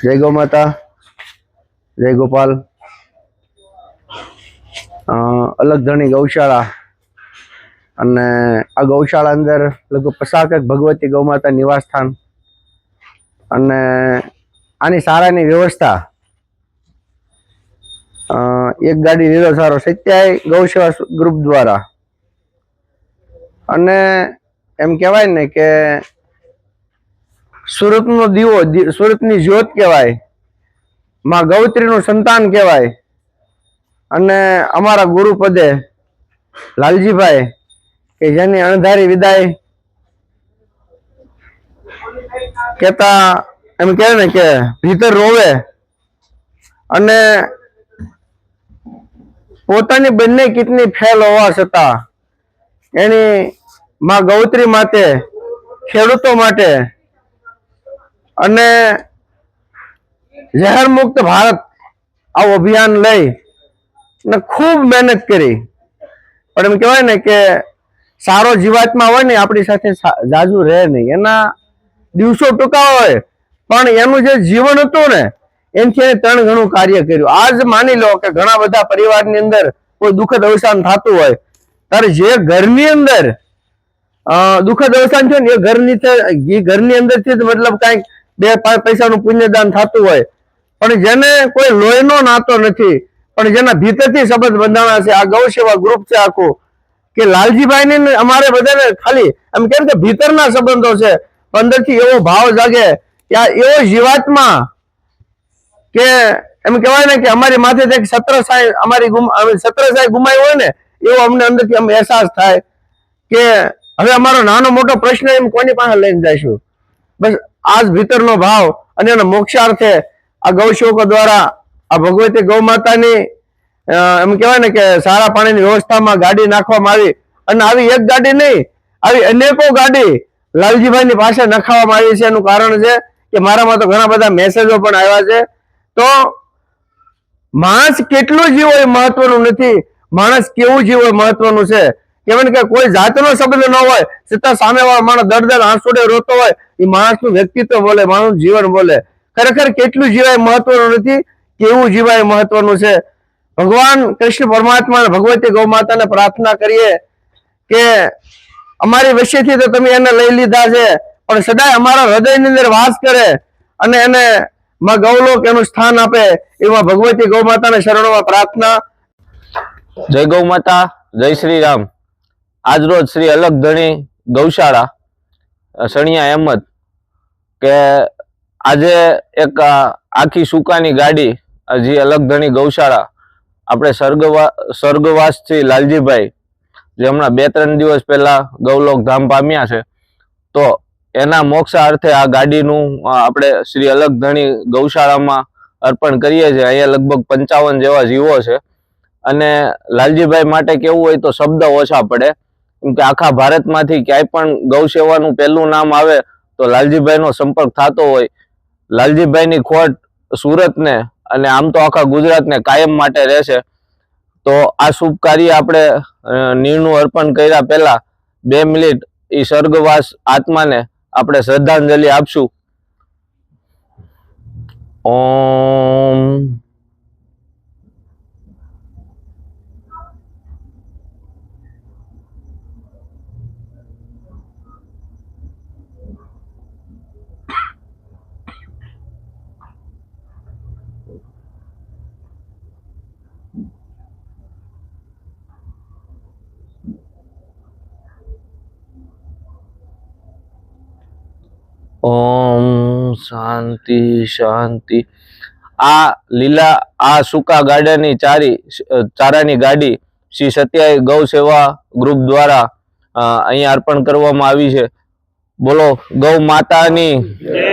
जय गौ माता, जय गोपाल। अलग धणी गौशाला અને આ ગૌશાળા અંદર લગભગ 50 ભગવતી ગૌમાતા નિવાસ સ્થાન અને આની સારાની વ્યવસ્થા એક ગાડી લીલો સારો સત્યાય ગૌસેવા ગ્રુપ દ્વારા અને એમ કહેવાય ને કે સુરતનો દીવો, સુરતની જ્યોત કહેવાય, માં ગૌત્રીનું સંતાન કહેવાય અને અમારા ગુરુપદે લાલજીભાઈ કે જેની અણધારી વિદાય કેતા એમ કહે ને કે ભીતર રોવે અને પોતાની બંને કિડની ફેલ હોવા છતાં એની માં ગૌત્રી માટે, ખેડૂતો માટે અને ઝેર મુક્ત ભારત આવું અભિયાન લઈ ને ખૂબ મહેનત કરી. પણ એમ કહેવાય ને કે સારો જીવાત્મા હોય ને આપણી સાથે જાજુ રહે નહીં, એના દિવસો ટૂંકા હોય પણ એનું જે જીવન હતું ને એનાથી એને 3 ગણું કાર્ય કર્યું. આજ માની લો કે ઘણા બધા પરિવારની અંદર કોઈ દુઃખદ અવસાન થતું હોય ત્યારે જે ઘરની અંદર દુઃખદ અવસાન થયું ને એ ઘરની અંદરથી જ મતલબ કાંઈક 2-5 પૈસાનું પુણ્યદાન થતું હોય, પણ જેને કોઈ લોહીનો નાતો નથી પણ જેના ભીતરથી સંબંધ બંધાણા છે, આ ગૌ સેવા ગ્રુપ છે આખું, કે લાલજીભાઈ ને અમારે બધાને ખાલી એમ કેમ કે ભીતરના સંબંધો છે, અંદરથી એવો ભાવ જાગે કે આ એવો જીવાત્મા કે એમ કહેવાય ને કે અમારી માથે એક છત્રછાઈ અમારી છત્રછાઈ ગુમાવી હોય ને એવો અમને અંદરથી અહેસાસ થાય કે હવે અમારો નાનો મોટો પ્રશ્ન એમ કોની પાસે લઈને જઈશું. બસ આ જ ભીતરનો ભાવ અને એના મોક્ષાર્થે આ ગૌસેવકો દ્વારા આ ભગવતી ગૌ માતાની એમ કહેવાય ને કે સારા પાણીની વ્યવસ્થામાં ગાડી નાખવામાં આવી અને આવી એક ગાડી નહીં, આવી અનેકો ગાડી લાલજીભાઈની પાસે નખાવવામાં આવી છે. એનું કારણ છે કે મારામાં તો ઘણા બધા મેસેજો પણ આવ્યા છે. તો માણસ કેટલું જીવો એ મહત્વનું નથી, માણસ કેવું જીવો મહત્વનું છે. કહેવાય કે કોઈ જાતનો સંબંધ ન હોય છતાં સામેવાળો માણસ દર્દ આંસુડે રોતો હોય એ માણસનું વ્યક્તિત્વ બોલે, માણસનું જીવન બોલે. ખરેખર કેટલું જીવાય મહત્વનું નથી, કેવું જીવાય મહત્વનું છે. ભગવાન કૃષ્ણ પરમાત્મા ભગવતી ગૌ માતાને પ્રાર્થના કરીએ કે અમારી વચ્ચેથી તો તમે એને લઈ લીધા છે પણ સદાય અમારા હૃદયની અંદર વાસ કરે અને એને માં ગૌલોક એનું સ્થાન આપે એવા ભગવતી ગૌ માતાને શરણોમાં પ્રાર્થના. જય ગૌ માતા, જય શ્રી રામ. આજ રોજ શ્રી અલગ ધણી ગૌશાળા સણિયા અહેમદ કે આજે એક આખી સુકાની ગાડી જે અલગ ધણી ગૌશાળા આપણે સ્વર્ગવાસથી લાલજીભાઈ જે હમણાં 2-3 દિવસ પહેલા ગૌલોક ધામ પામ્યા છે, તો એના મોક્ષાર્થે આ ગાડીનું આપણે શ્રી અલગ ધણી ગૌશાળામાં અર્પણ કરીએ છીએ. અહીંયા લગભગ 55 જેવા જીવો છે અને લાલજીભાઈ માટે કેવું હોય તો શબ્દ ઓછા પડે, કેમ કે આખા ભારતમાંથી ક્યાંય પણ ગૌ સેવાનું પહેલું નામ આવે તો લાલજીભાઈનો સંપર્ક થતો હોય. લાલજીભાઈની ખોટ સુરતને અને આમ તો આખા ગુજરાતને કાયમ માટે રહેશે. તો આ શુભ કાર્ય આપણે નીરનું અર્પણ કર્યા પહેલા 2 મિનિટ એ સ્વર્ગવાસ આત્માને આપણે શ્રદ્ધાંજલિ આપશું. ઓમ ઓમ શાંતિ શાંતિ. આ લીલા આ સૂકા ગાડાની ચારાની ગાડી શ્રી સત્યાય ગૌ સેવા ગ્રુપ દ્વારા અહીંયા અર્પણ કરવામાં આવી છે. બોલો ગૌ માતાની જય.